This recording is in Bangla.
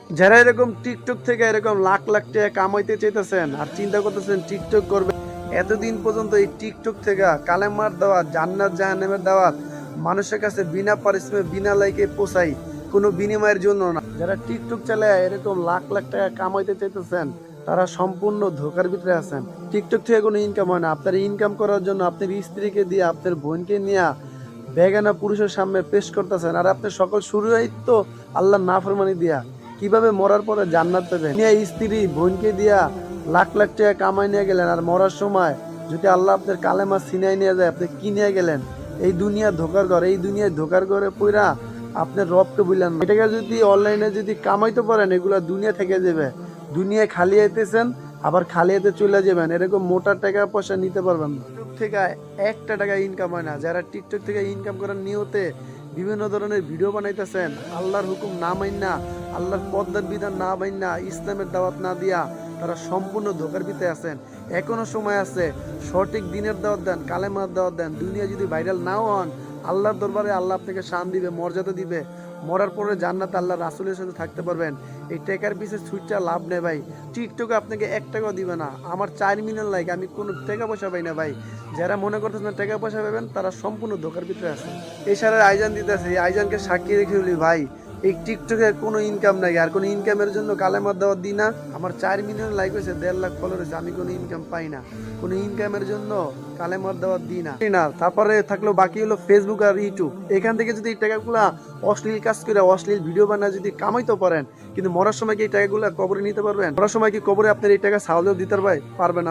যারা এরকম টিকটক থেকে এরকম লাখ লাখ টাকা কামাইতে চাইতেছেন আর চিন্তা করতেছেন টিকটক করবে, এতদিন পর্যন্ত এই টিকটক থেকে কালেমার দাওয়াত, জান্নাত জাহান্নামের দাওয়াত মানুষের কাছে বিনা পারিশ্রমিক বিনা লাইকে পৌঁছাই, কোনো বিনিময়ের জন্য না। যারা টিকটক চালায় এরকম লাখ লাখ টাকা কামাইতে চাইতেছেন তারা সম্পূর্ণ ধোকার ভিতরে আছেন। টিকটক থেকে কোনো ইনকাম হয় না। আপনার ইনকাম করার জন্য আপনার স্ত্রীকে দিয়ে আপনার বোনকে নিয়ে বেগানা পুরুষের সামনে পেশ করতেছেন, আর আপনার সকল শুরু হয় তো আল্লাহ নাফরমানি দিয়া। কিভাবে মরার পরে জান্নাত পাবেন? নিয়ে স্ত্রী বোনকে দিয়া লাখ লাখ টাকা কামাই নিয়ে গেলেন, আর মরার সময় যদি আল্লাহ আপনার কালেমা ছিনাই নিয়ে যায় আপনি কি নিয়ে গেলেন? এই দুনিয়া ধোকার ঘর, এই দুনিয়ায় ধোকার ঘরে পইরা আপনার রবকে বললেন না। এটাকে যদি অনলাইনে যদি কামাইতে পারেন এগুলা দুনিয়া থেকে যাবে। দুনিয়ায় খালি আইতেছেন আবার খালি হাতে চলে যাবেন, এরকম মোটা টাকা পয়সা নিতে পারবেন না। টিকটক থেকে একটা টাকা ইনকাম হয় না। যারা টিকটক থেকে ইনকাম করার নিয়তে বিভিন্ন ধরনের ভিডিও বানাইতেছেন, আল্লাহর হুকুম না মাইনা, আল্লাহর পদ্মার বিধান না মাইনা, ইসলামের দাওয়াত না দিয়া তারা সম্পূর্ণ ধোকার ভিতরে আছেন। এখনো সময় আছে, সঠিক দিনের দাওয়াত দেন, কালেমার দাওয়াত দেন। দুনিয়া যদি ভাইরাল নাও হন, আল্লাহর দরবারে আল্লাহ আপনাকে শান দিবে, মর্যাদা দিবে। মরার পরে জান্নাত আল্লাহ রাসূলের সাথে থাকতে পারবেন। এই টাকার পিছে ছুটটা লাভ নেই ভাই। টিকটকে আপনাকে 1 টাকাও দিবে না। আমার 4 মিলিয়ন লাইক, আমি কোনো টাকা পয়সা পাই না ভাই। যারা মনে করতেছেন টাকা পয়সা পাবেন তারা সম্পূর্ণ ধোকার ভিতরে আছে। এই সারের আইজান দিতেছে, এই আইজানকে সাক্ষী রেখে বলি ভাই, এই টিকটকে কোনো ইনকাম নাই, আর কোনো ইনকামের জন্য কালেমার দাওয়াত দিই না। আমার 4 মিলিয়ন লাইক হয়েছে, 1.5 লাখ ফলোয়ার হয়েছে, আমি কোনো ইনকাম পাই না। কোনো ইনকামের জন্য কালেমার দাওয়াত দিই না। তারপরে থাকলো বাকি হলো ফেসবুক আর ইউটিউব। এখান থেকে যদি এই টাকাগুলা অশ্লীল কাজ করে অশ্লীল ভিডিও বানায় যদি কামাইতে পারেন, কিন্তু মরার সময় কি এই টাকাগুলা কবরে নিতে পারবেন? মরার সময় কি কবরে আপনার এই টাকা সাহায্য দিতে পারবেন?